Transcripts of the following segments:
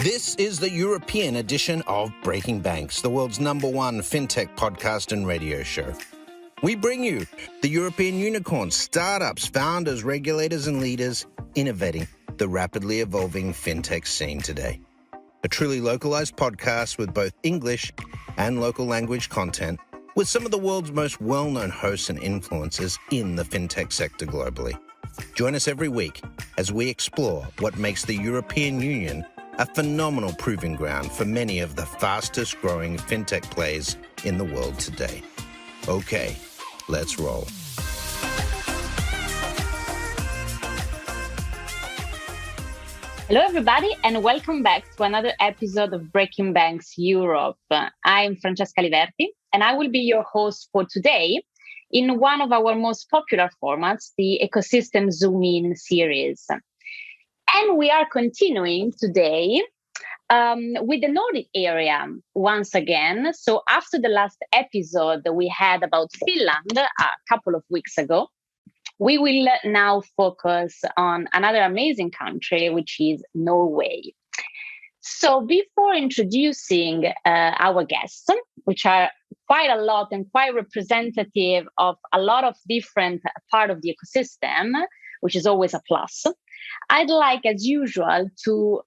This is the European edition of Breaking Banks, the world's #1 fintech podcast and radio show. We bring you the European unicorns, startups, founders, regulators, and leaders innovating the rapidly evolving fintech scene today. A truly localized podcast with both English and local language content, with some of the world's most well-known hosts and influencers in the fintech sector globally. Join us every week as we explore what makes the European Union a phenomenal proving ground for many of the fastest growing fintech plays in the world today. Okay, let's roll. Hello, everybody, and welcome back to another episode of Breaking Banks Europe. I'm Francesca Liverti, and I will be your host for today in one of our most popular formats, the Ecosystem Zoom In series. And we are continuing today with the Nordic area once again. So after the last episode that we had about Finland a couple of weeks ago, we will now focus on another amazing country, which is Norway. So before introducing our guests, which are quite a lot and quite representative of a lot of different part of the ecosystem, which is always a plus, I'd like, as usual, to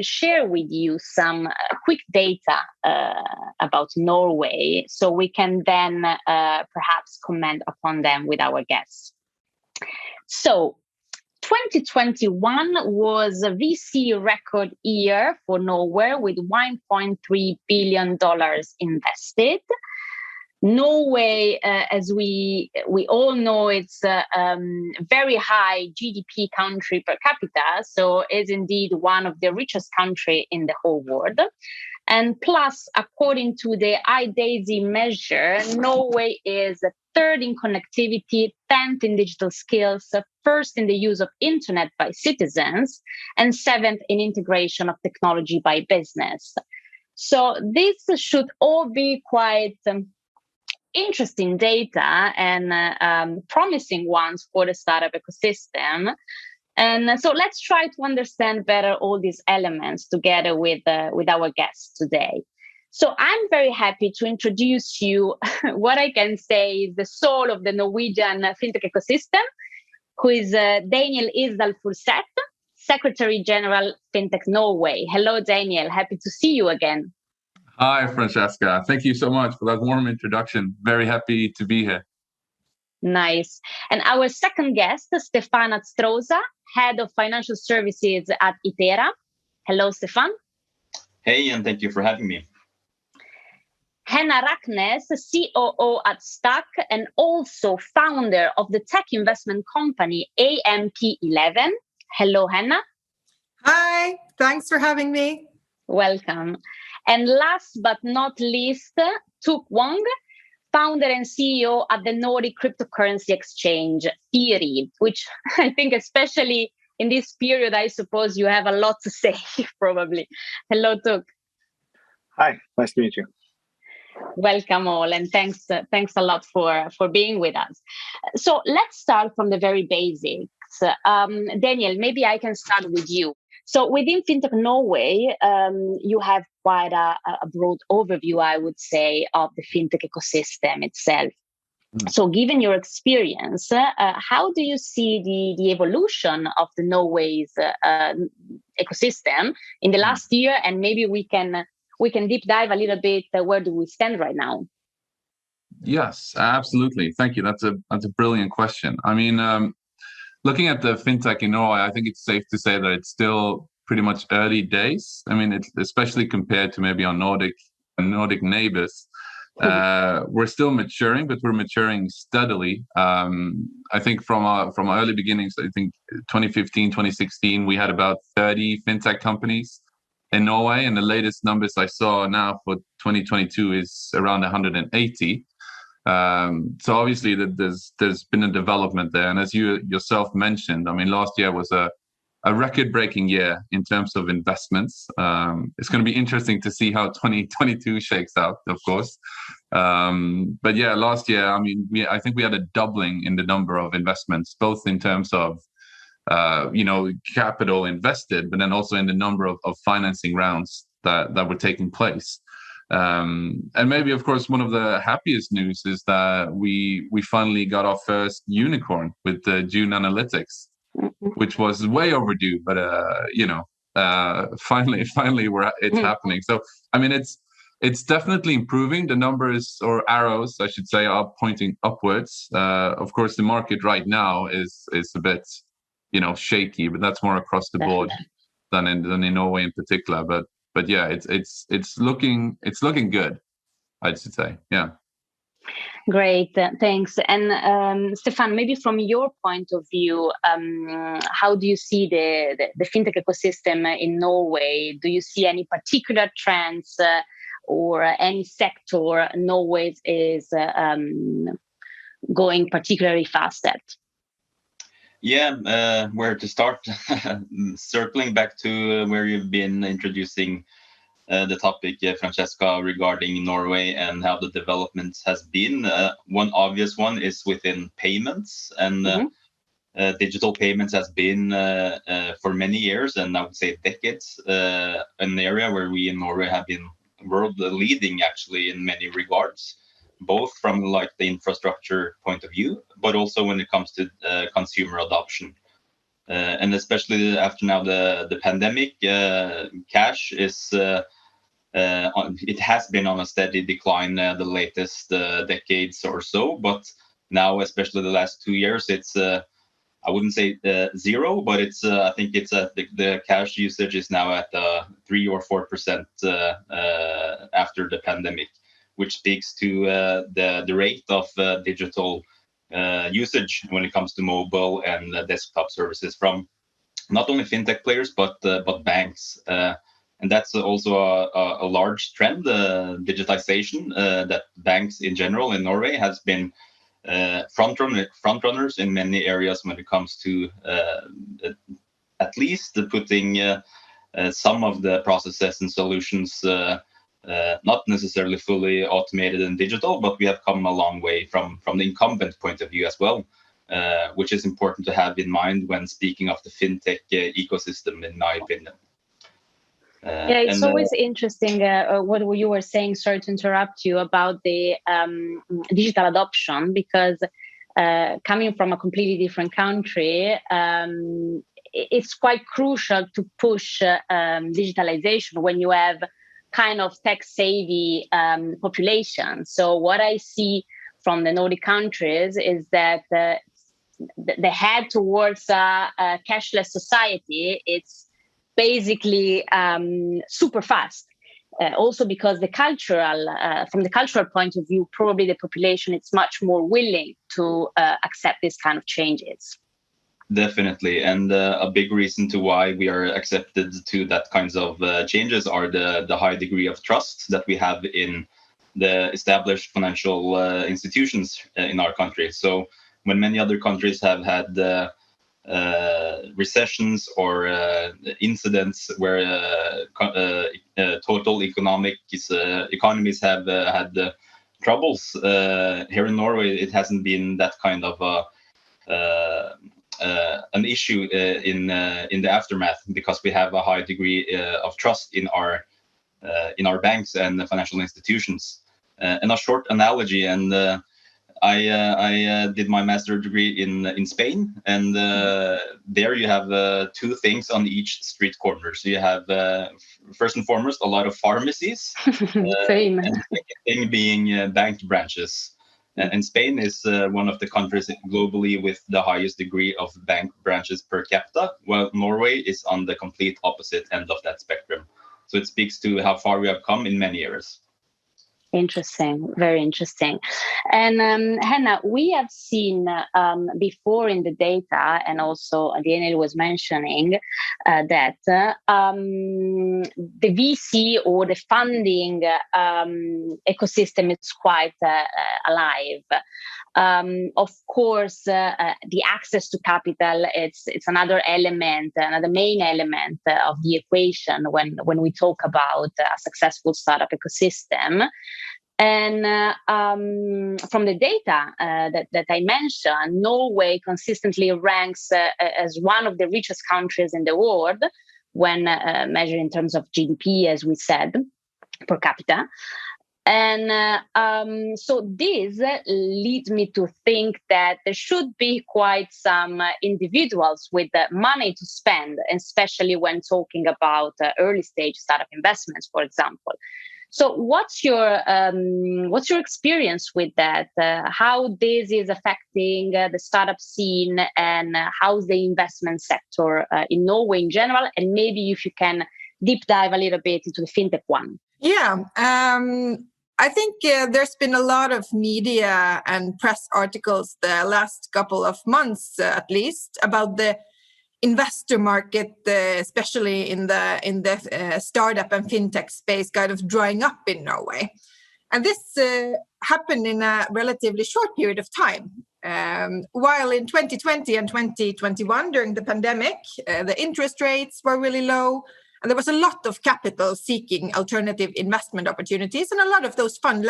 share with you some quick data about Norway, so we can then perhaps comment upon them with our guests. So 2021 was a VC record year for Norway with $1.3 billion invested. Norway, as we all know, it's a very high GDP country per capita, so is indeed one of the richest countries in the whole world. And plus, according to the IDAISY measure, Norway is third in connectivity, 10th in digital skills, first in the use of internet by citizens, and 7th in integration of technology by business. So this should all be quite interesting data and promising ones for the startup ecosystem. And so let's try to understand better all these elements together with our guests today. So I'm very happy to introduce you what I can say is the soul of the Norwegian fintech ecosystem, who is Daniel Isdal Furset, Secretary General FinTech Norway. Hello, Daniel. Happy to see you again. Hi, Francesca. Thank you so much for that warm introduction. Very happy to be here. Nice. And our second guest, Stefan Astroza, Head of Financial Services at Itera. Hello, Stefan. Hey, and thank you for having me. Henna Raknes, COO at Stacc, and also founder of the tech investment company AMP11. Hello, Henna. Hi, thanks for having me. Welcome. And last but not least, Thuc Hoang, founder and CEO at the Nordic cryptocurrency exchange, Firi, which I think especially in this period, I suppose you have a lot to say, probably. Hello, Thuc. Hi, nice to meet you. Welcome all, and thanks a lot for being with us. So let's start from the very basics. Daniel, maybe I can start with you. So within FinTech Norway, you have quite a broad overview, I would say, of the FinTech ecosystem itself. So given your experience, how do you see the evolution of the Norway's ecosystem in the last year? And maybe we can deep dive a little bit. Where do we stand right now? Yes, absolutely. Thank you. That's a brilliant question. I mean, looking at the fintech in Norway, I think it's safe to say that it's still pretty much early days. I mean, it's especially compared to maybe our Nordic neighbors. We're still maturing, but we're maturing steadily. I think from our early beginnings, I think 2015, 2016, we had about 30 fintech companies in Norway, and the latest numbers I saw now for 2022 is around 180. So obviously there's been a development there, and as you yourself mentioned, I mean, last year was a record-breaking year in terms of investments. It's going to be interesting to see how 2022 shakes out, of course. But yeah, last year, I mean, I think we had a doubling in the number of investments, both in terms of capital invested, but then also in the number of financing rounds that were taking place. And maybe, of course, one of the happiest news is that we finally got our first unicorn with the June Analytics, which was way overdue, but finally it's happening. So I mean, it's definitely improving. The numbers, or arrows, I should say, are pointing upwards. Of course, the market right now is a bit, shaky, but that's more across the board than in Norway in particular. But yeah, it's looking good, I should say. Yeah. Great, thanks. And Stefan, maybe from your point of view, how do you see the fintech ecosystem in Norway? Do you see any particular trends or any sector Norway is going particularly fast at? Yeah, where to start? Circling back to where you've been introducing the topic, Francesca, regarding Norway and how the development has been. One obvious one is within payments, and digital payments has been for many years, and I would say decades, an area where we in Norway have been world leading actually in many regards, both from like the infrastructure point of view, but also when it comes to consumer adoption. And especially after now the pandemic, cash is it has been on a steady decline the latest decades or so, but now, especially the last 2 years, it's I wouldn't say zero, but it's I think it's the cash usage is now at 3 or 4% after the pandemic, which speaks to the rate of digital usage when it comes to mobile and desktop services from not only fintech players but banks. And that's also a large trend, digitization, that banks in general in Norway has been front runners in many areas when it comes to at least putting some of the processes and solutions not necessarily fully automated and digital, but we have come a long way from the incumbent point of view as well, which is important to have in mind when speaking of the fintech ecosystem, in my opinion. Yeah, it's always interesting what you were saying, sorry to interrupt you, about the digital adoption, because coming from a completely different country, it's quite crucial to push digitalization when you have kind of tech-savvy population. So what I see from the Nordic countries is that the head towards a cashless society, it's basically super fast. Also because from the cultural point of view, probably the population is much more willing to accept this kind of changes. Definitely, and a big reason to why we are accepted to that kinds of changes are the high degree of trust that we have in the established financial institutions in our country. So when many other countries have had recessions or incidents where total economies have had troubles, here in Norway it hasn't been that kind of an issue in the aftermath, because we have a high degree of trust in our banks and the financial institutions. And a short analogy, and I did my master's degree in Spain, and there you have two things on each street corner. So you have first and foremost a lot of pharmacies, Same. and the second thing being bank branches. And Spain is one of the countries globally with the highest degree of bank branches per capita, while Norway is on the complete opposite end of that spectrum. So it speaks to how far we have come in many areas. Interesting, very interesting. And Henna, we have seen before in the data, and also Daniel was mentioning that the VC or the funding ecosystem is quite alive. Of course, the access to capital, it's another element, another main element of the equation when we talk about a successful startup ecosystem. And from the data that I mentioned, Norway consistently ranks as one of the richest countries in the world when measured in terms of GDP, as we said, per capita. And so this leads me to think that there should be quite some individuals with money to spend, especially when talking about early stage startup investments, for example. So what's your experience with that? How this is affecting the startup scene, and how's the investment sector in Norway in general? And maybe if you can deep dive a little bit into the fintech one. Yeah, I think there's been a lot of media and press articles the last couple of months, at least, about the investor market, especially in the startup and fintech space, kind of drying up in Norway. And this happened in a relatively short period of time. While in 2020 and 2021, during the pandemic, the interest rates were really low, and there was a lot of capital seeking alternative investment opportunities, and a lot of those funds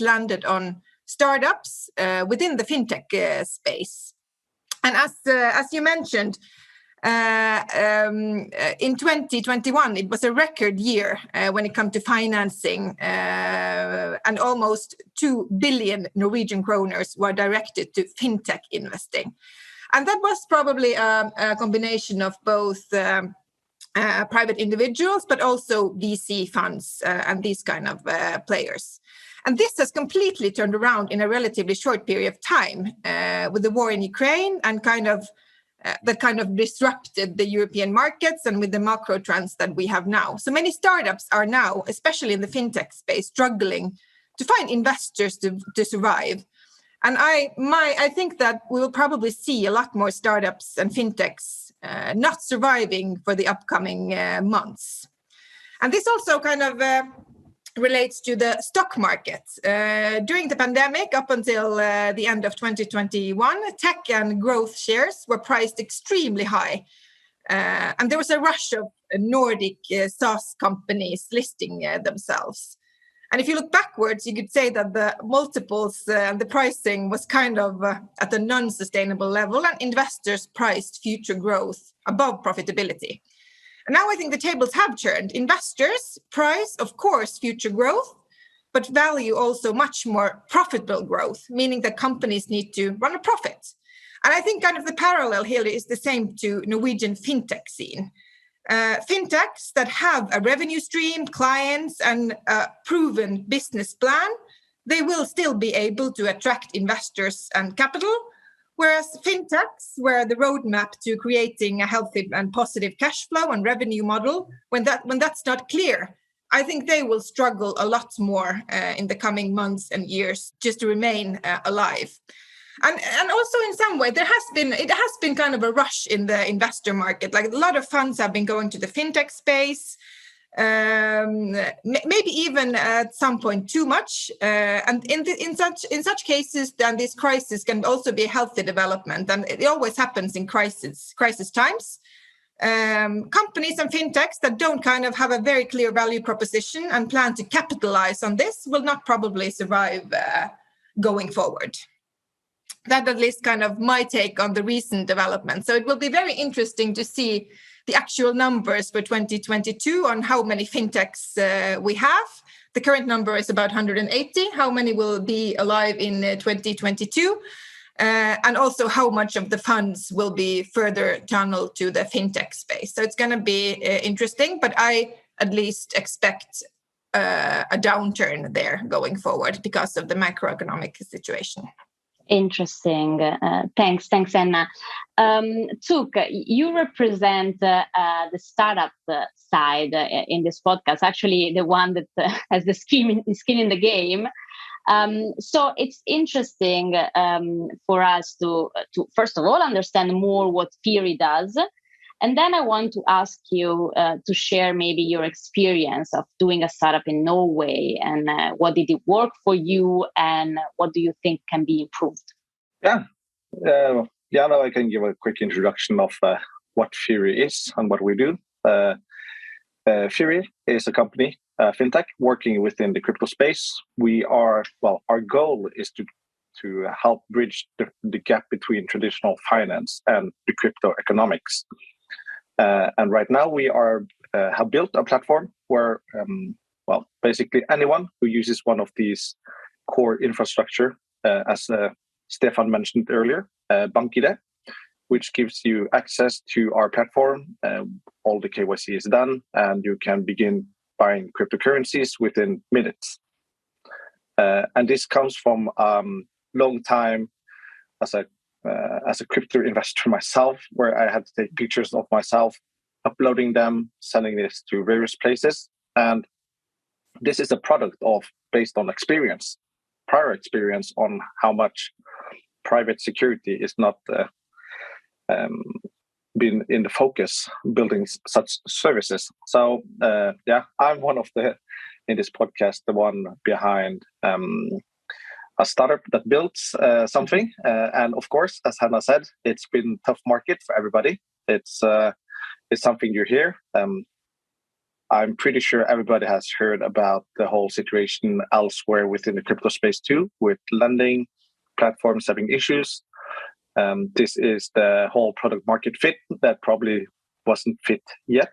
landed on startups within the fintech space. And as you mentioned, in 2021, it was a record year when it comes to financing, and almost 2 billion Norwegian kroners were directed to fintech investing. And that was probably a combination of both private individuals, but also VC funds and these kind of players. And this has completely turned around in a relatively short period of time with the war in Ukraine, and that kind of disrupted the European markets, and with the macro trends that we have now. So many startups are now, especially in the fintech space, struggling to find investors to survive. And I think that we will probably see a lot more startups and fintechs not surviving for the upcoming months. And this also kind of relates to the stock market. During the pandemic, up until the end of 2021, tech and growth shares were priced extremely high. And there was a rush of Nordic SaaS companies listing themselves. And if you look backwards, you could say that the multiples and the pricing was kind of at a non-sustainable level, and investors priced future growth above profitability. And now I think the tables have turned. Investors price, of course, future growth, but value also much more profitable growth, meaning that companies need to run a profit. And I think kind of the parallel here is the same to Norwegian fintech scene. Fintechs that have a revenue stream, clients, and a proven business plan, they will still be able to attract investors and capital. Whereas fintechs, where the roadmap to creating a healthy and positive cash flow and revenue model, when that's not clear, I think they will struggle a lot more in the coming months and years just to remain alive. And also in some way, it has been kind of a rush in the investor market. Like a lot of funds have been going to the fintech space, maybe even at some point too much. And in such cases, then this crisis can also be a healthy development, and it always happens in crisis times. Companies and fintechs that don't kind of have a very clear value proposition and plan to capitalize on this will not probably survive going forward. That at least kind of my take on the recent development. So it will be very interesting to see the actual numbers for 2022 on how many fintechs we have. The current number is about 180. How many will be alive in 2022? And also how much of the funds will be further tunneled to the fintech space. So it's going to be interesting, but I at least expect a downturn there going forward because of the macroeconomic situation. Interesting. Thanks, Henna. Thuc, you represent the startup side in this podcast, actually the one that has the skin in the game. So it's interesting for us to first of all understand more what Firi does. And then I want to ask you to share maybe your experience of doing a startup in Norway, and what did it work for you, and what do you think can be improved? Yeah, now I can give a quick introduction of what Firi is and what we do. Firi is a company FinTech working within the crypto space. Our goal is to help bridge the gap between traditional finance and the crypto economics. And right now we have built a platform where, basically anyone who uses one of these core infrastructure, as Stefan mentioned earlier, BankID, which gives you access to our platform. All the KYC is done, and you can begin buying cryptocurrencies within minutes. And this comes from long time as a crypto investor myself, where I had to take pictures of myself, uploading them, sending this to various places. And this is a product based on prior experience on how much private security is not been in the focus building such services. So I'm one of in this podcast, the one behind a startup that builds something. And of course, as Henna said, it's been a tough market for everybody. It's something you hear. I'm pretty sure everybody has heard about the whole situation elsewhere within the crypto space too, with lending platforms having issues. This is the whole product market fit that probably wasn't fit yet.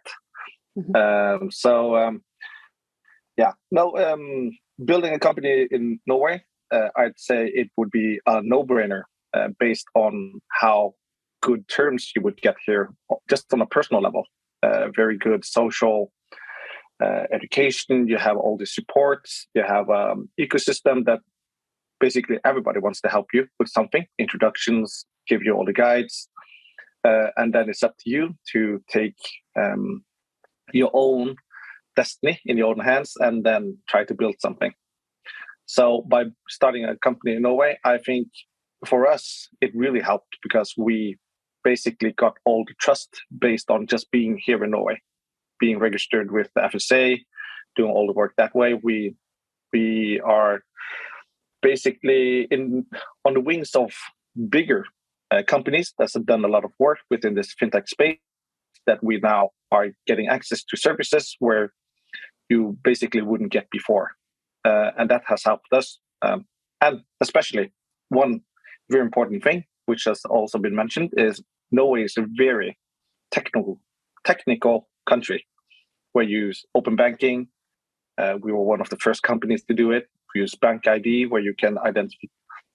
Mm-hmm. Building a company in Norway, I'd say it would be a no-brainer based on how good terms you would get here, just on a personal level. Very good social education. You have all the supports. You have an ecosystem that basically everybody wants to help you with something. Introductions, give you all the guides, and then it's up to you to take your own destiny in your own hands and then try to build something. So by starting a company in Norway, I think for us, it really helped because we basically got all the trust based on just being here in Norway, being registered with the FSA, doing all the work that way. We are basically on the wings of bigger companies that have done a lot of work within this FinTech space, that we now are getting access to services where you basically wouldn't get before. And that has helped us. And especially one very important thing, which has also been mentioned, is Norway is a very technical country where you use open banking. We were one of the first companies to do it. We use BankID, where you can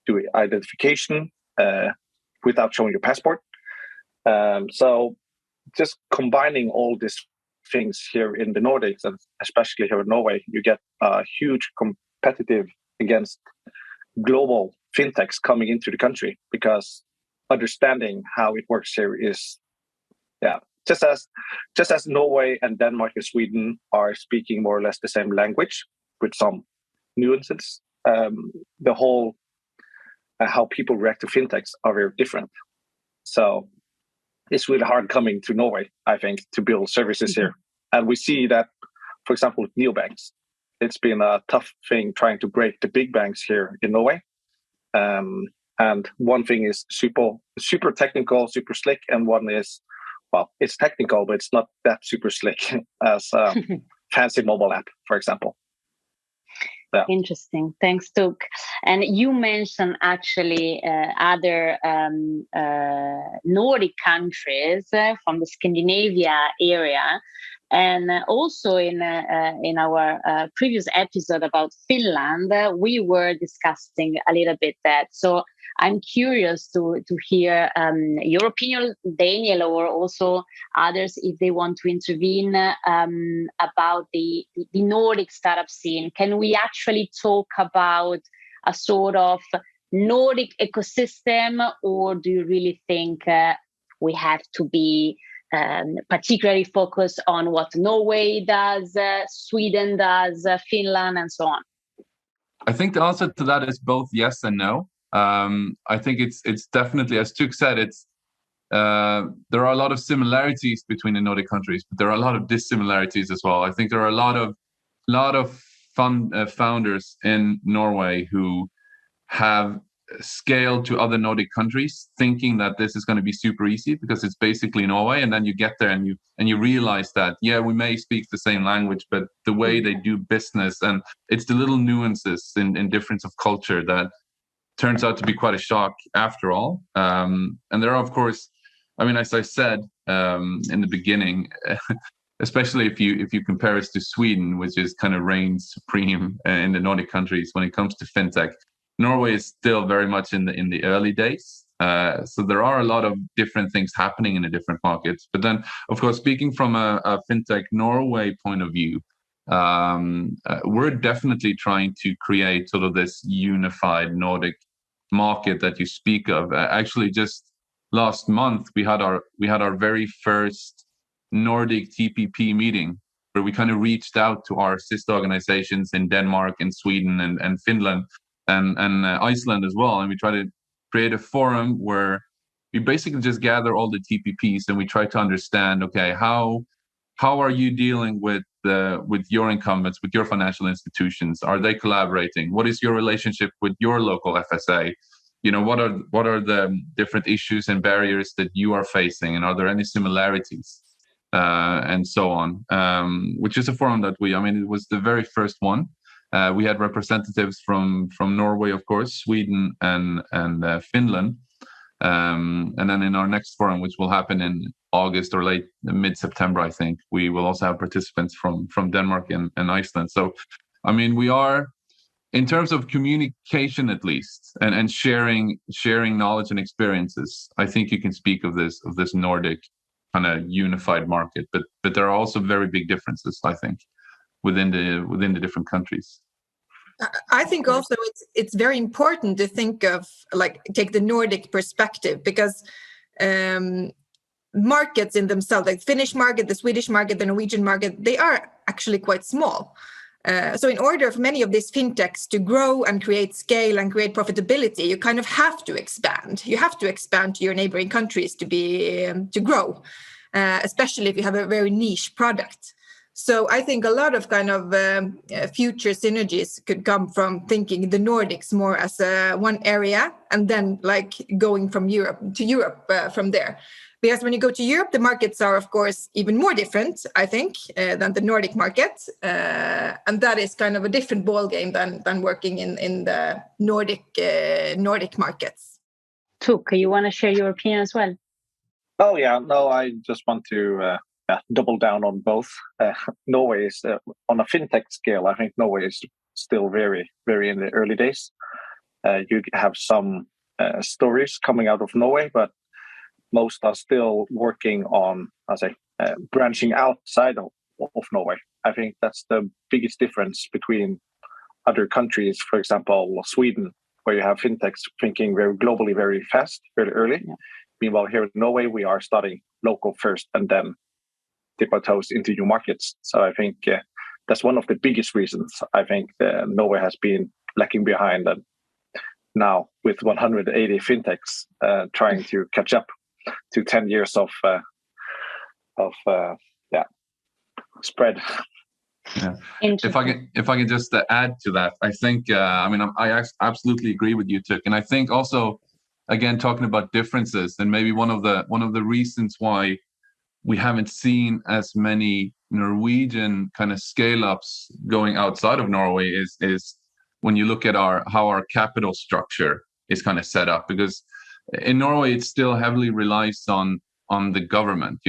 do identification without showing your passport. So just combining all these things here in the Nordics, and especially here in Norway, you get a huge competitive against global fintechs coming into the country, because understanding how it works here is, just as Norway and Denmark and Sweden are speaking more or less the same language with some nuances, the whole how people react to fintechs are very different. So it's really hard coming to Norway, I think, to build services here. And we see that, for example, with neobanks, it's been a tough thing trying to break the big banks here in Norway. And one thing is super technical, super slick, and one is, it's technical, but it's not that super slick as a fancy mobile app, for example. Yeah. Interesting. Thanks, Thuc. And you mentioned actually other Nordic countries from the Scandinavia area. And also in our previous episode about Finland, we were discussing a little bit that. So I'm curious to hear your opinion, Daniel, or also others, if they want to intervene about the Nordic startup scene. Can we actually talk about a sort of Nordic ecosystem, or do you really think we have to be particularly focused on what Norway does, Sweden does, Finland, and so on? I think the answer to that is both yes and no. I think it's definitely, as Thuc said, there are a lot of similarities between the Nordic countries, but there are a lot of dissimilarities as well. I think there are a lot of fun founders in Norway who have scale to other Nordic countries, thinking that this is going to be super easy because it's basically Norway, and then you get there and you realize that we may speak the same language, but the way they do business, and it's the little nuances in difference of culture that turns out to be quite a shock after all. And there are, of course, I mean, as I said in the beginning, especially if you compare us to Sweden, which is kind of reigns supreme in the Nordic countries when it comes to fintech, Norway is still very much in the early days. So there are a lot of different things happening in the different markets. But then, of course, speaking from a FinTech Norway point of view, we're definitely trying to create sort of this unified Nordic market that you speak of. Actually, just last month we had our very first Nordic TPP meeting, where we kind of reached out to our sister organizations in Denmark and Sweden and Finland and Iceland as well, and we try to create a forum where we basically just gather all the TPPs and we try to understand, okay, how are you dealing with your incumbents, with your financial institutions? Are they collaborating? What is your relationship with your local FSA? What are the different issues and barriers that you are facing, and are there any similarities, and so on? Which is a forum that it was the very first one. We had representatives from Norway, of course, Sweden and Finland, and then in our next forum, which will happen in August or mid-September, I think, we will also have participants from Denmark and Iceland. So, we are, in terms of communication at least, and sharing knowledge and experiences, I think you can speak of this Nordic kind of unified market. But there are also very big differences, I think, within the different countries. I think also it's very important to think of, take the Nordic perspective, because markets in themselves, like the Finnish market, the Swedish market, the Norwegian market, they are actually quite small. So in order for many of these fintechs to grow and create scale and create profitability, you kind of have to expand. You have to expand to your neighboring countries to grow, especially if you have a very niche product. So I think a lot of kind of future synergies could come from thinking the Nordics more as one area, and then going from Europe to Europe from there. Because when you go to Europe, the markets are, of course, even more different, I think, than the Nordic market. And that is kind of a different ballgame than working in the Nordic markets. Thuc, you want to share your opinion as well? Oh, yeah. No, I just want to double down on both. Norway is, on a fintech scale, I think Norway is still very, very in the early days. You have some stories coming out of Norway, but most are still working on, branching outside of Norway. I think that's the biggest difference between other countries. For example, Sweden, where you have fintechs thinking very globally, very fast, very early. Yeah. Meanwhile, here in Norway, we are starting local first and then dip our toes into new markets. So I think that's one of the biggest reasons. I think Norway has been lacking behind, and now with 180 fintechs trying to catch up to 10 years of spread. Yeah. If I can just add to that, I think I absolutely agree with you, Thuc, and I think also, again, talking about differences, and maybe one of the reasons why we haven't seen as many Norwegian kind of scale-ups going outside of Norway is when you look at how our capital structure is kind of set up, because in Norway, it still heavily relies on the government,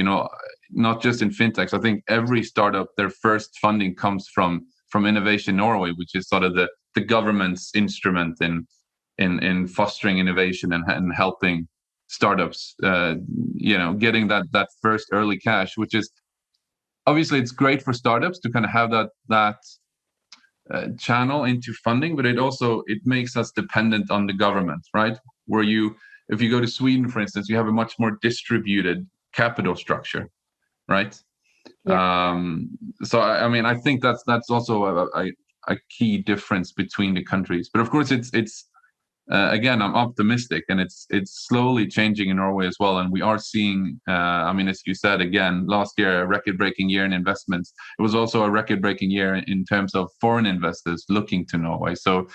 not just in fintechs. I think every startup, their first funding comes from Innovation Norway, which is sort of the government's instrument in fostering innovation and helping startups, getting that first early cash, which is obviously it's great for startups to kind of have that channel into funding, but it makes us dependent on the government, right? If you go to Sweden, for instance, you have a much more distributed capital structure, right? Yeah. So I think that's also a key difference between the countries. But of course, it's again, I'm optimistic, and it's slowly changing in Norway as well. And we are seeing, as you said, again, last year a record-breaking year in investments. It was also a record-breaking year in terms of foreign investors looking to Norway. So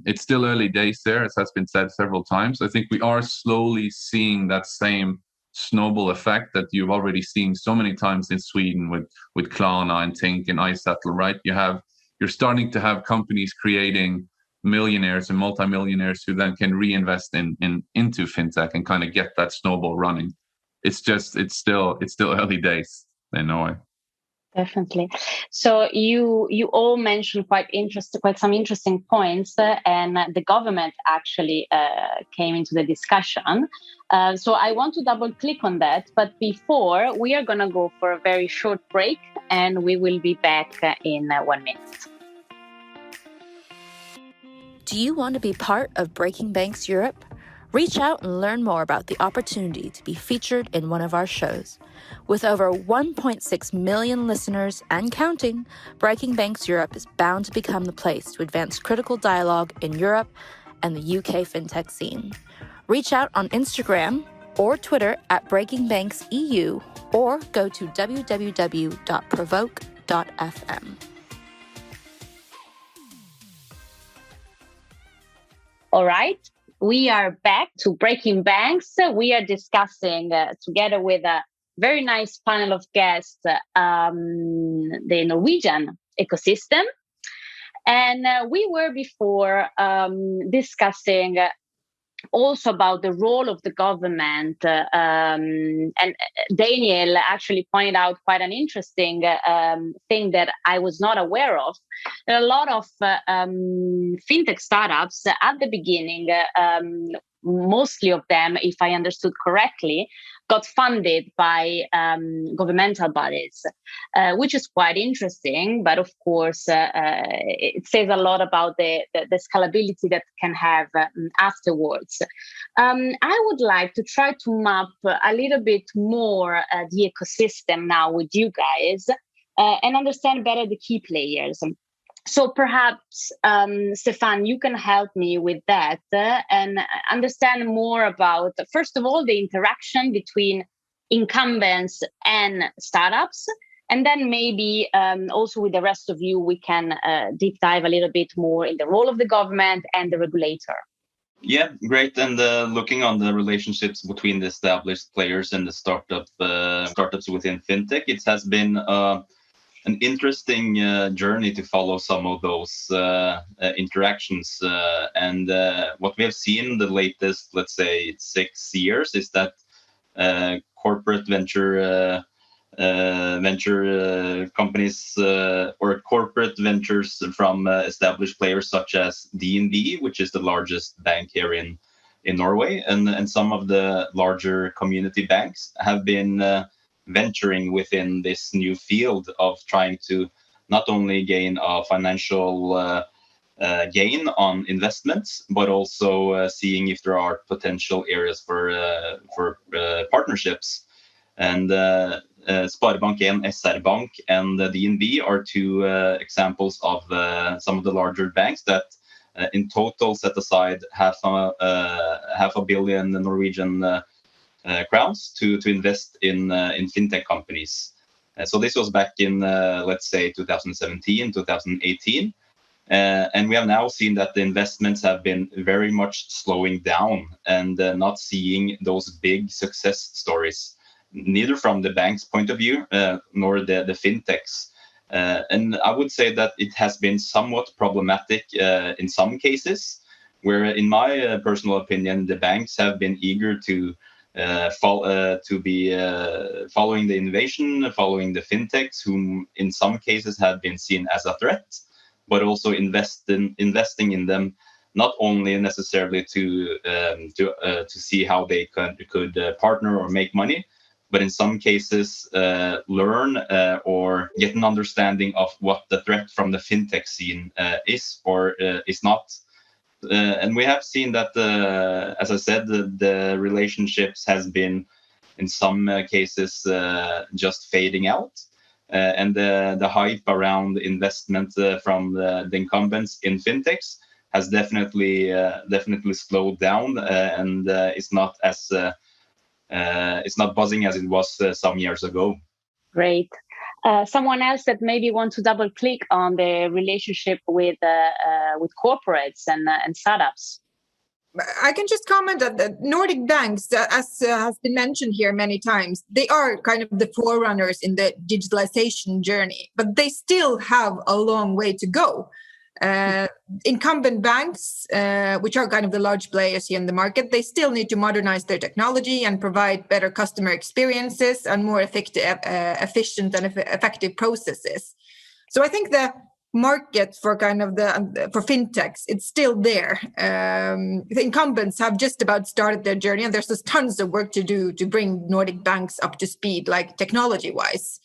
It's still early days there, as has been said several times. I think we are slowly seeing that same snowball effect that you've already seen so many times in Sweden with Klarna and Tink and iSettle, right? You're starting to have companies creating millionaires and multimillionaires who then can reinvest into fintech and kind of get that snowball running. It's still early days in Norway. Definitely. So you all mentioned quite some interesting points, and the government actually came into the discussion. So I want to double click on that, but before we are going to go for a very short break, and we will be back in 1 minute. Do you want to be part of Breaking Banks Europe? Reach out and learn more about the opportunity to be featured in one of our shows. With over 1.6 million listeners and counting, Breaking Banks Europe is bound to become the place to advance critical dialogue in Europe and the UK fintech scene. Reach out on Instagram or Twitter at Breaking Banks EU, or go to www.provoke.fm. All right. We are back to Breaking Banks. We are discussing together with a very nice panel of guests the Norwegian ecosystem. And we were before discussing also about the role of the government. And Daniel actually pointed out quite an interesting thing that I was not aware of. There are a lot of fintech startups at the beginning, mostly of them, if I understood correctly, got funded by governmental bodies, which is quite interesting. But of course, it says a lot about the scalability that can have afterwards. I would like to try to map a little bit more the ecosystem now with you guys and understand better the key players. So perhaps, Stefan, you can help me with that and understand more about, first of all, the interaction between incumbents and startups. And then maybe also with the rest of you, we can deep dive a little bit more in the role of the government and the regulator. Yeah, great. And looking on the relationships between the established players and the startups within fintech, it has been an interesting journey to follow some of those interactions. And what we have seen the latest, let's say, 6 years is that corporate venture companies or corporate ventures from established players such as DNB, which is the largest bank here in Norway, and some of the larger community banks have been venturing within this new field of trying to not only gain a financial gain on investments, but also seeing if there are potential areas for partnerships. And Sparebank 1, SR Bank, and the DNB are two examples of some of the larger banks that in total set aside half a billion Norwegian crowns to invest in fintech companies. So this was back in, let's say, 2017, 2018. And we have now seen that the investments have been very much slowing down and not seeing those big success stories, neither from the bank's point of view nor the fintechs. And I would say that it has been somewhat problematic in some cases, where in my personal opinion, the banks have been eager to be following the innovation, following the fintechs, whom in some cases had been seen as a threat, but also investing in them, not only necessarily to see how they could partner or make money, but in some cases learn or get an understanding of what the threat from the fintech scene is or is not. And we have seen that, as I said, the relationships has been, in some cases, just fading out. And the hype around investment from the incumbents in fintechs has definitely slowed down, and it's not buzzing as it was some years ago. Great. someone else that maybe want to double click on the relationship with corporates and startups? I can just comment that the Nordic banks, as has been mentioned here many times, they are kind of the forerunners in the digitalization journey, but they still have a long way to go. Incumbent banks, which are kind of the large players here in the market, they still need to modernize their technology and provide better customer experiences and more efficient and effective processes. So I think the market for kind of for fintechs, it's still there. The incumbents have just about started their journey, and there's just tons of work to do to bring Nordic banks up to speed, like technology-wise.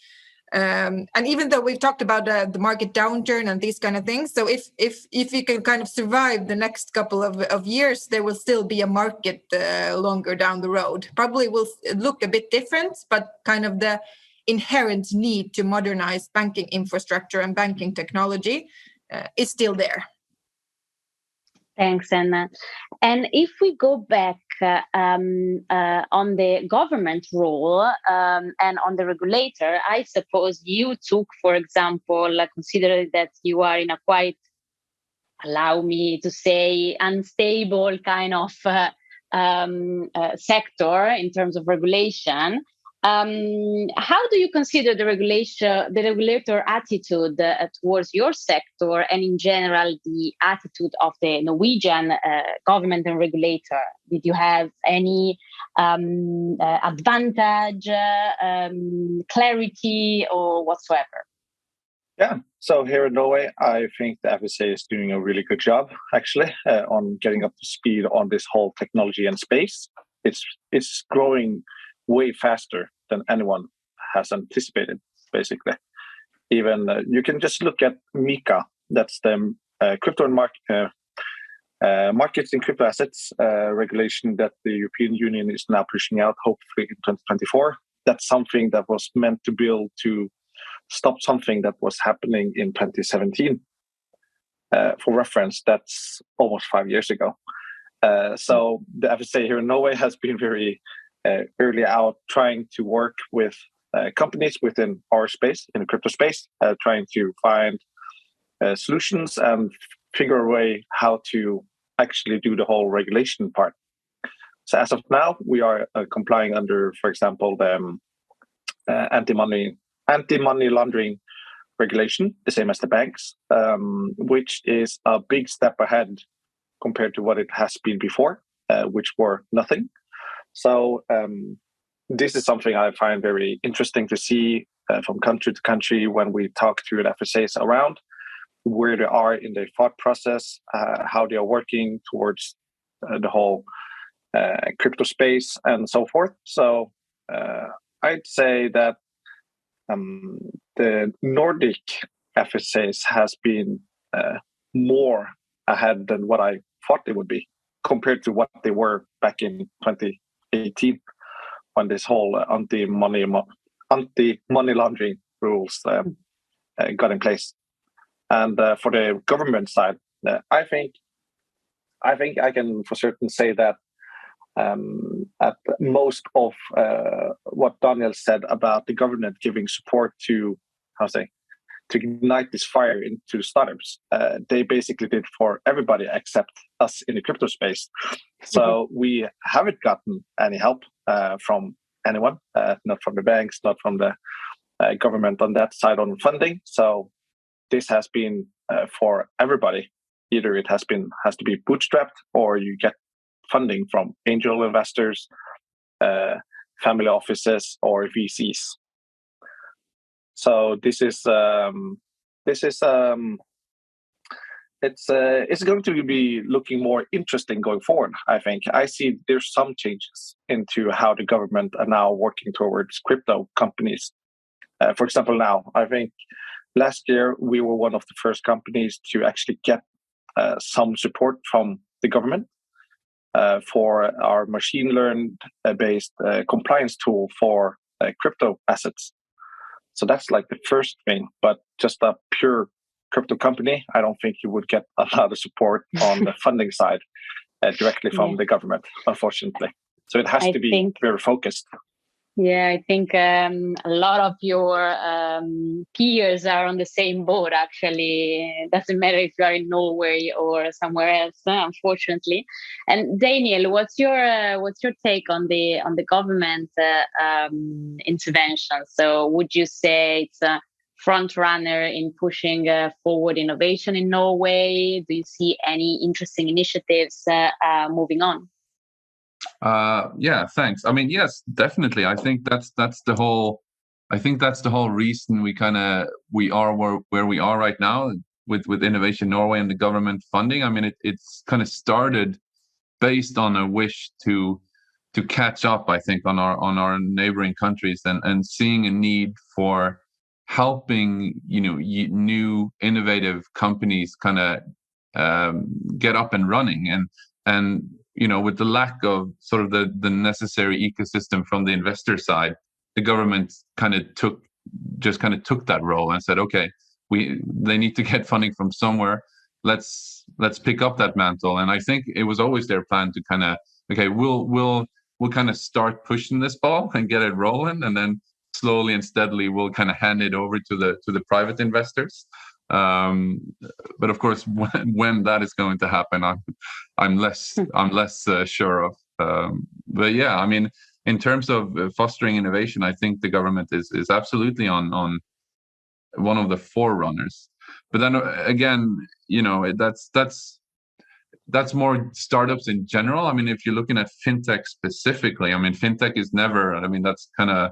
And even though we've talked about the market downturn and these kind of things, so if you can kind of survive the next couple of years, there will still be a market longer down the road. Probably will look a bit different, but kind of the inherent need to modernize banking infrastructure and banking technology is still there. Thanks, Henna. And if we go back on the government role and on the regulator, I suppose you took, for example, considering that you are in a quite, allow me to say, unstable kind of sector in terms of regulation. How do you consider the regulator attitude towards your sector and in general the attitude of the Norwegian government and regulator? Did you have any advantage, clarity or whatsoever? Yeah, so here in Norway, I think the FSA is doing a really good job actually on getting up to speed on this whole technology and space. It's growing way faster than anyone has anticipated, basically. Even you can just look at MiCA, that's the crypto and markets in crypto assets regulation that the European Union is now pushing out, hopefully in 2024. That's something that was meant to build to stop something that was happening in 2017. For reference, that's almost 5 years ago. So the FSA here in Norway has been very early out trying to work with companies within our space, in the crypto space, trying to find solutions and figure a way how to actually do the whole regulation part. So as of now, we are complying under, for example, the anti-money laundering regulation, the same as the banks, which is a big step ahead compared to what it has been before, which were nothing. So this is something I find very interesting to see from country to country when we talk to the FSAs around where they are in their thought process, how they are working towards the whole crypto space and so forth. So I'd say that the Nordic FSAs has been more ahead than what I thought they would be compared to what they were back in 2018 when this whole anti-money laundering rules got in place. And for the government side, I think I can for certain say that at most of what Daniel said about the government giving support to ignite this fire into startups, they basically did for everybody except us in the crypto space. So we haven't gotten any help from anyone, not from the banks, not from the government on that side on funding. So this has been for everybody. Either it has to be bootstrapped, or you get funding from angel investors, family offices, or VCs. So it's going to be looking more interesting going forward. I think I see there's some changes into how the government are now working towards crypto companies. For example, now I think last year we were one of the first companies to actually get some support from the government for our machine learned based compliance tool for crypto assets. So that's like the first thing, but just a pure crypto company, I don't think you would get a lot of support on the funding side directly from the government, unfortunately. So it has to be very focused. Yeah, I think a lot of your peers are on the same boat. Actually, it doesn't matter if you are in Norway or somewhere else, unfortunately. And Daniel, what's your take on the government intervention? So, would you say it's a front runner in pushing forward innovation in Norway? Do you see any interesting initiatives moving on? Yeah, thanks. I mean, yes, definitely. I think that's the whole reason we are where we are right now with Innovation Norway and the government funding. I mean, it's kind of started based on a wish to catch up, I think, on our neighboring countries and seeing a need for helping, new innovative companies kind of get up and running and with the lack of sort of the necessary ecosystem from the investor side, the government kind of took that role and said, okay, they need to get funding from somewhere. Let's pick up that mantle. And I think it was always their plan to kind of, okay, we'll kind of start pushing this ball and get it rolling, and then slowly and steadily we'll kind of hand it over to the private investors. But of course, when that is going to happen, I'm less sure of. But yeah, I mean, in terms of fostering innovation, I think the government is absolutely on one of the forerunners. But then again, that's more startups in general. I mean, if you're looking at fintech specifically, I mean, fintech is never. I mean, that's kind of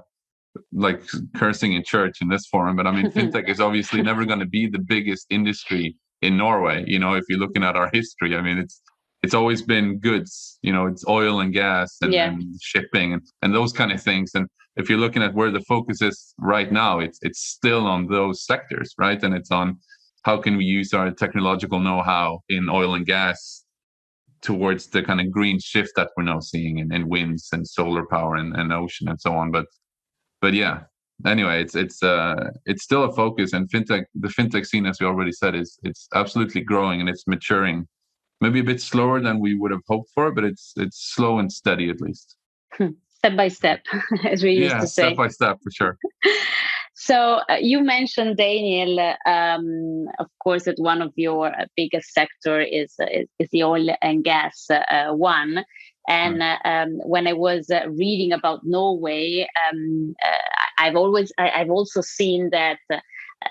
like cursing in church in this forum, but I mean, fintech is obviously never going to be the biggest industry in Norway. If you're looking at our history, I mean, it's always been goods. It's oil and gas and shipping and those kind of things. And if you're looking at where the focus is right now, it's still on those sectors, right? And it's on how can we use our technological know-how in oil and gas towards the kind of green shift that we're now seeing in winds and solar power and ocean and so on. But yeah, anyway, it's still a focus, and the fintech scene, as we already said, it's absolutely growing and it's maturing. Maybe a bit slower than we would have hoped for, but it's slow and steady at least. Step by step, as we used to say. Yeah, step by step for sure. So you mentioned, Daniel, of course, that one of your biggest sector is the oil and gas one. And when I was reading about Norway, I've also seen that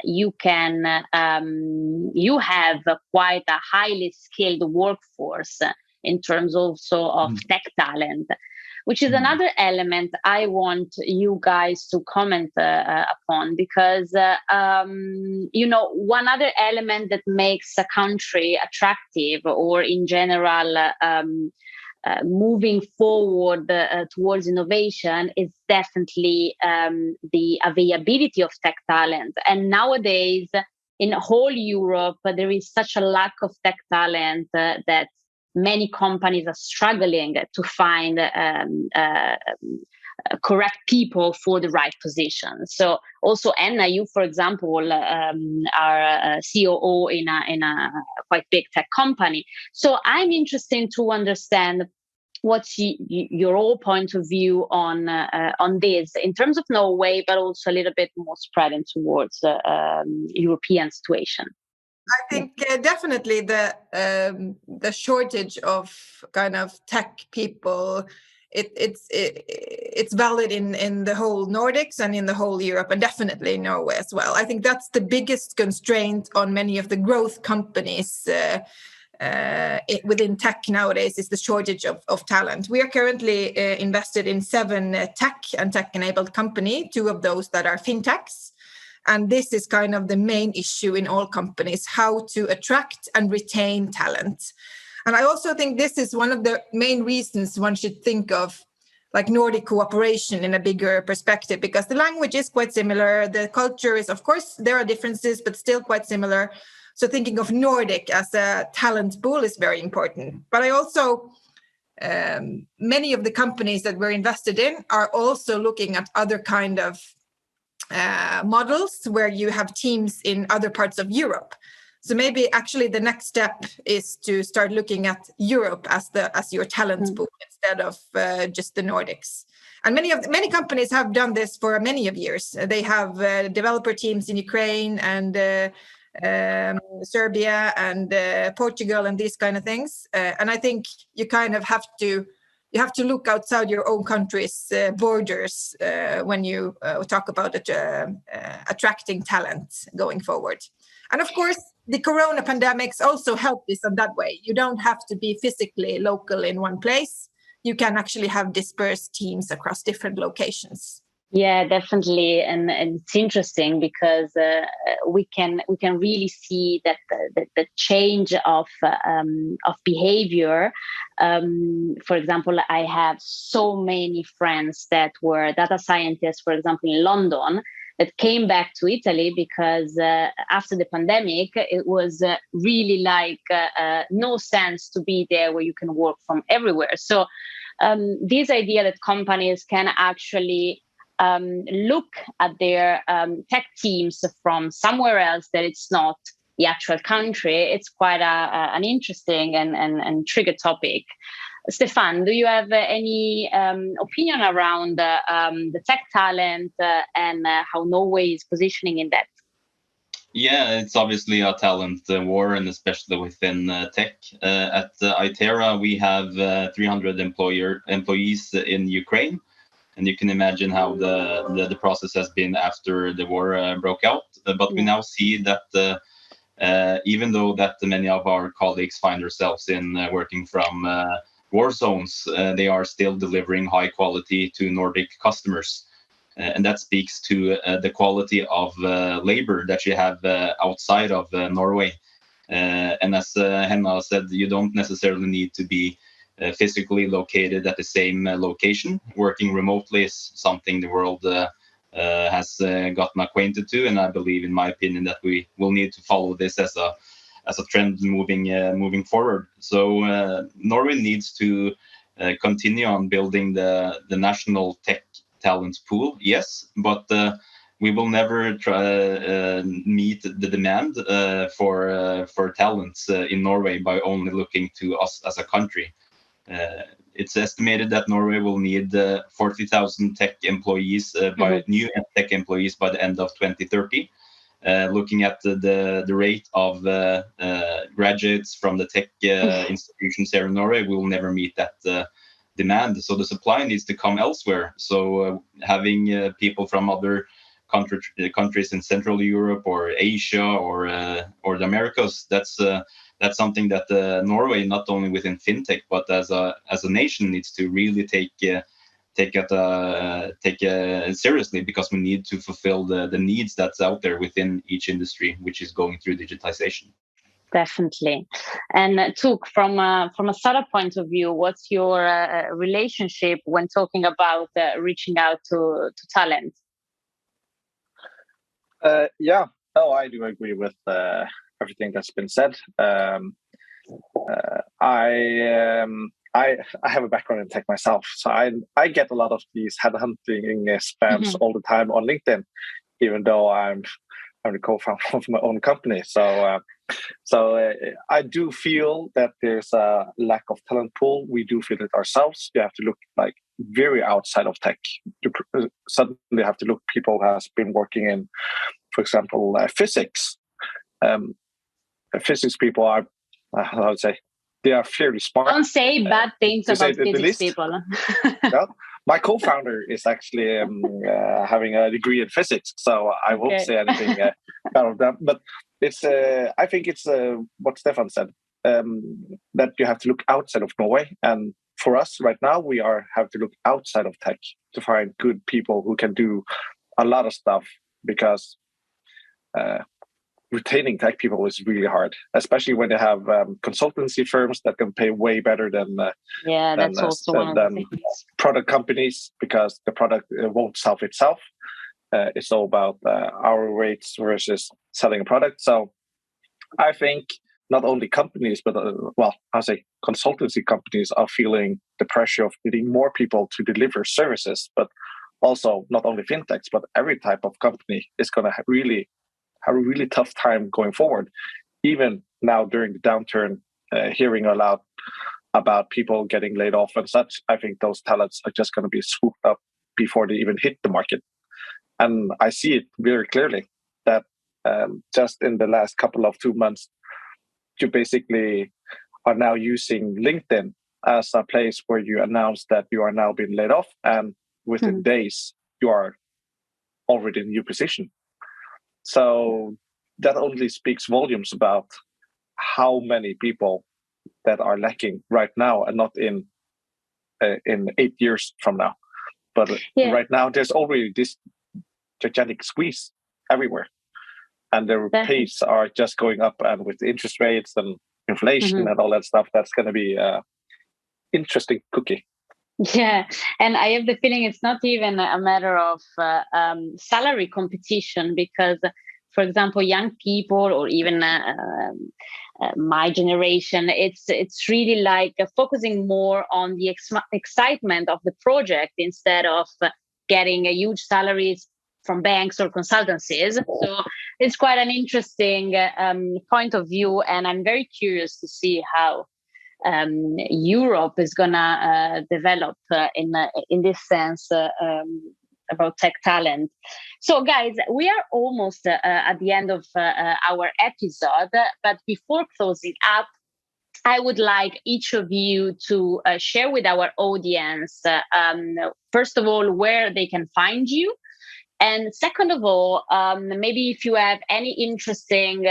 you have quite a highly skilled workforce in terms also of tech talent, which is another element I want you guys to comment upon, because one other element that makes a country attractive, or in general moving forward towards innovation, is definitely the availability of tech talent. And nowadays, in whole Europe, there is such a lack of tech talent that many companies are struggling to find correct people for the right position. So also, Henna, you, for example, are COO in a quite big tech company. So I'm interested to understand what's your all point of view on this in terms of Norway, but also a little bit more spreading towards European situation. I think definitely the shortage of kind of tech people, it's valid in the whole Nordics and in the whole Europe, and definitely in Norway as well. I think that's the biggest constraint on many of the growth companies within tech nowadays, is the shortage of talent. We are currently invested in 7 tech and tech-enabled companies, 2 of those that are fintechs. And this is kind of the main issue in all companies, how to attract and retain talent. And I also think this is one of the main reasons one should think of like Nordic cooperation in a bigger perspective, because the language is quite similar. The culture is, of course, there are differences, but still quite similar. So thinking of Nordic as a talent pool is very important. But I also, many of the companies that we're invested in are also looking at other kind of models where you have teams in other parts of Europe. So maybe actually the next step is to start looking at Europe as your talent pool instead of just the Nordics. And many companies have done this for many of years. They have developer teams in Ukraine and Serbia and Portugal and these kind of things. And I think you kind of have to look outside your own country's borders when you talk about attracting talent going forward. And of course, the corona pandemics also helped this in that way. You don't have to be physically local in one place. You can actually have dispersed teams across different locations. Yeah, definitely, and it's interesting because we can really see that the change of behavior. For example, I have so many friends that were data scientists, for example, in London, that came back to Italy because after the pandemic, it was really like no sense to be there where you can work from everywhere. So this idea that companies can actually look at their tech teams from somewhere else that it's not the actual country, it's quite an interesting and trigger topic. Stefan, do you have any opinion around the tech talent and how Norway is positioning in that? Yeah, it's obviously a talent war, and especially within tech. At Itera, we have 300 employees in Ukraine. And you can imagine how the process has been after the war broke out. But we now see that even though that many of our colleagues find themselves in working from war zones, they are still delivering high quality to Nordic customers. And that speaks to the quality of labor that you have outside of Norway. And as Henna said, you don't necessarily need to be physically located at the same location. Working remotely is something the world has gotten acquainted to, and I believe, in my opinion, that we will need to follow this as a trend moving forward. So Norway needs to continue on building the national tech talent pool, yes, but we will never try meet the demand for talents in Norway by only looking to us as a country. It's estimated that Norway will need 40,000 tech employees new tech employees by the end of 2030. Looking at the rate of graduates from the tech institutions here in Norway, we will never meet that demand. So the supply needs to come elsewhere. So having people from other countries in Central Europe or Asia or the Americas, that's something that Norway, not only within fintech but as a nation, needs to really take seriously, because we need to fulfill the needs that's out there within each industry, which is going through digitization. Definitely. And Thuc, from a startup point of view, what's your relationship when talking about reaching out to talent? I do agree with everything that's been said. I have a background in tech myself, so I get a lot of these headhunting spams all the time on LinkedIn, even though I'm the co-founder of my own company. So I do feel that there's a lack of talent pool. We do feel it ourselves. You have to look like very outside of tech. You suddenly have to look people who has been working in, for example, physics. Physics people are, I would say, they are fairly smart. Don't say bad things about physics people. No, my co-founder is actually having a degree in physics, so I won't say anything out of that. But it's, I think it's what Stefan said, that you have to look outside of Norway. And for us right now, we have to look outside of tech to find good people who can do a lot of stuff, because retaining tech people is really hard, especially when they have consultancy firms that can pay way better than product companies, because the product won't sell itself. It's all about hourly rates versus selling a product. So I think not only companies, but consultancy companies are feeling the pressure of needing more people to deliver services, but also not only fintechs, but every type of company is going to have a really tough time going forward. Even now during the downturn, hearing a lot about people getting laid off and such, I think those talents are just going to be swooped up before they even hit the market. And I see it very clearly that just in the last couple of 2 months, you basically are now using LinkedIn as a place where you announce that you are now being laid off, and within days you are already in a new position. So that only speaks volumes about how many people that are lacking right now, and not in 8 years from now. But right now, there's already this gigantic squeeze everywhere, and the pace are just going up. And with the interest rates and inflation and all that stuff, that's going to be an interesting cookie. Yeah, and I have the feeling it's not even a matter of salary competition, because, for example, young people or even my generation, it's really like focusing more on the excitement of the project instead of getting a huge salaries from banks or consultancies. So it's quite an interesting point of view, and I'm very curious to see how Europe is gonna develop in this sense about tech talent. So guys, we are almost at the end of our episode, but before closing up, I would like each of you to share with our audience, first of all, where they can find you. And second of all, maybe if you have any interesting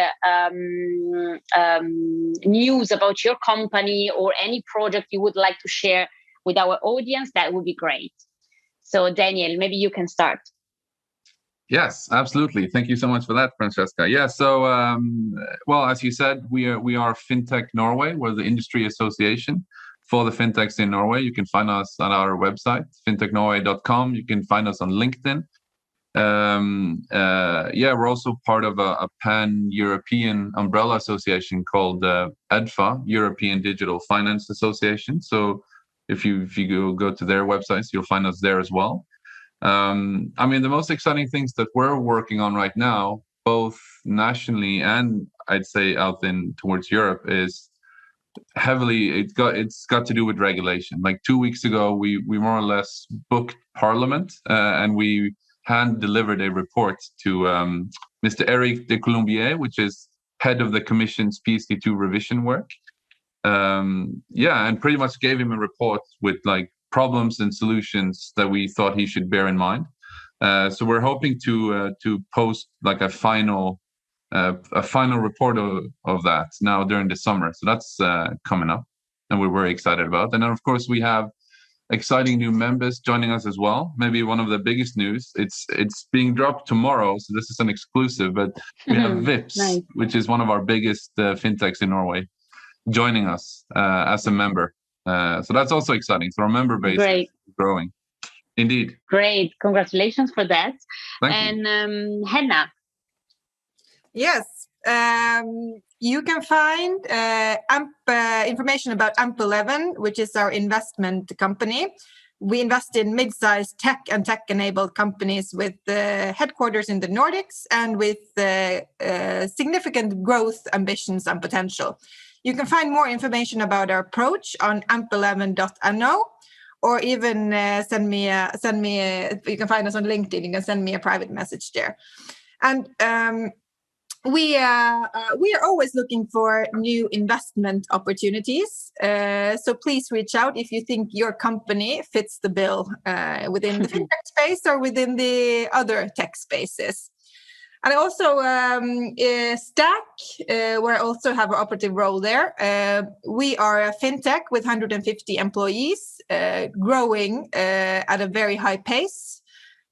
news about your company or any project you would like to share with our audience, that would be great. So Daniel, maybe you can start. Yes, absolutely. Thank you so much for that, Francesca. Yeah, so, well, as you said, we are FinTech Norway. We're the industry association for the fintechs in Norway. You can find us on our website, fintechnorway.com. You can find us on LinkedIn. We're also part of a pan-European umbrella association called EDFA, European Digital Finance Association. So if you go to their websites, you'll find us there as well. The most exciting things that we're working on right now, both nationally and I'd say out towards Europe, is heavily it's got to do with regulation. Like 2 weeks ago, we more or less booked Parliament, and we hand-delivered a report to Mr. Eric de Colombier, which is head of the Commission's PSD2 revision work. And pretty much gave him a report with like problems and solutions that we thought he should bear in mind. So we're hoping to post like a final report of that now during the summer. So that's coming up, and we're very excited about. And then of course we have exciting new members joining us as well. Maybe one of the biggest news, it's being dropped tomorrow, so this is an exclusive, but we have Vipps, nice, which is one of our biggest fintechs in Norway, joining us as a member. So that's also exciting. So our member base is growing. Indeed. Great. Congratulations for that. Thank you. Henna. Yes. You can find information about AMP11, which is our investment company. We invest in mid-sized tech and tech-enabled companies with headquarters in the Nordics and with significant growth ambitions and potential. You can find more information about our approach on amp11.no, or even send me. You can find us on LinkedIn. You can send me a private message there. And we are always looking for new investment opportunities. So please reach out if you think your company fits the bill within the fintech space or within the other tech spaces. And also Stacc, where I also have an operative role there. We are a fintech with 150 employees, growing at a very high pace.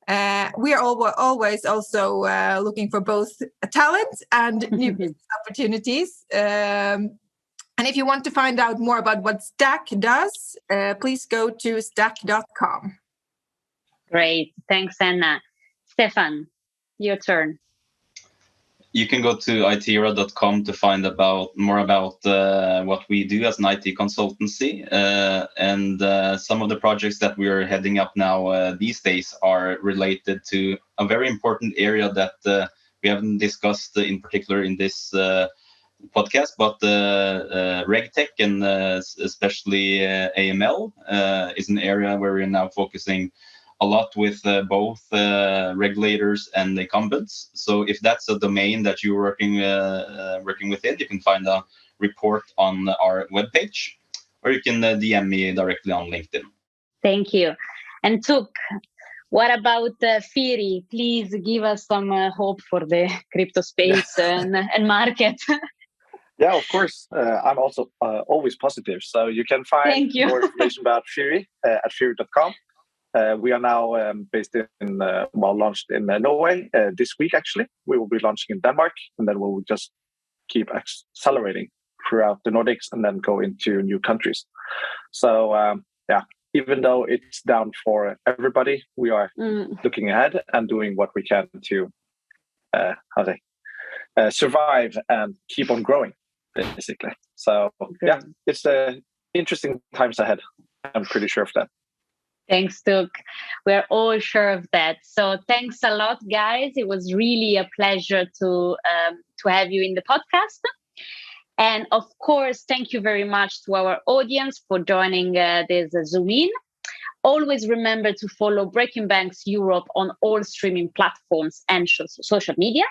We are always also looking for both talent and new business opportunities. And if you want to find out more about what Stacc does, please go to stacc.com. Great. Thanks, Anna. Stefan, your turn. You can go to itera.com to find more about what we do as an IT consultancy. And some of the projects that we're heading up now these days are related to a very important area that we haven't discussed in particular in this podcast, but RegTech and especially AML is an area where we're now focusing a lot with both regulators and incumbents. So if that's a domain that you're working within, you can find a report on our webpage, or you can DM me directly on LinkedIn. Thank you. And Thuc, what about Firi? Please give us some hope for the crypto space and market. Yeah, of course. I'm also always positive. So you can find more information about Firi at Firi.com. We are now based launched in Norway this week, actually. We will be launching in Denmark, and then we'll just keep accelerating throughout the Nordics and then go into new countries. So, even though it's down for everybody, we are looking ahead and doing what we can to survive and keep on growing, basically. So, it's interesting times ahead. I'm pretty sure of that. Thanks, Thuc. We're all sure of that. So thanks a lot, guys. It was really a pleasure to have you in the podcast. And of course, thank you very much to our audience for joining this Zoom in. Always remember to follow Breaking Banks Europe on all streaming platforms and social media.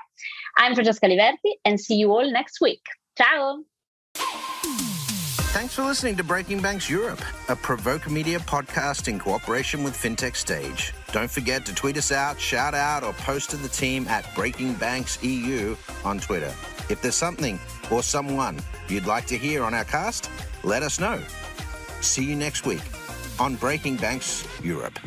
I'm Francesca Liverti, and see you all next week. Ciao! Thanks for listening to Breaking Banks Europe, a Provoke Media podcast in cooperation with FinTech Stage. Don't forget to tweet us out, shout out, or post to the team at Breaking Banks EU on Twitter. If there's something or someone you'd like to hear on our cast, let us know. See you next week on Breaking Banks Europe.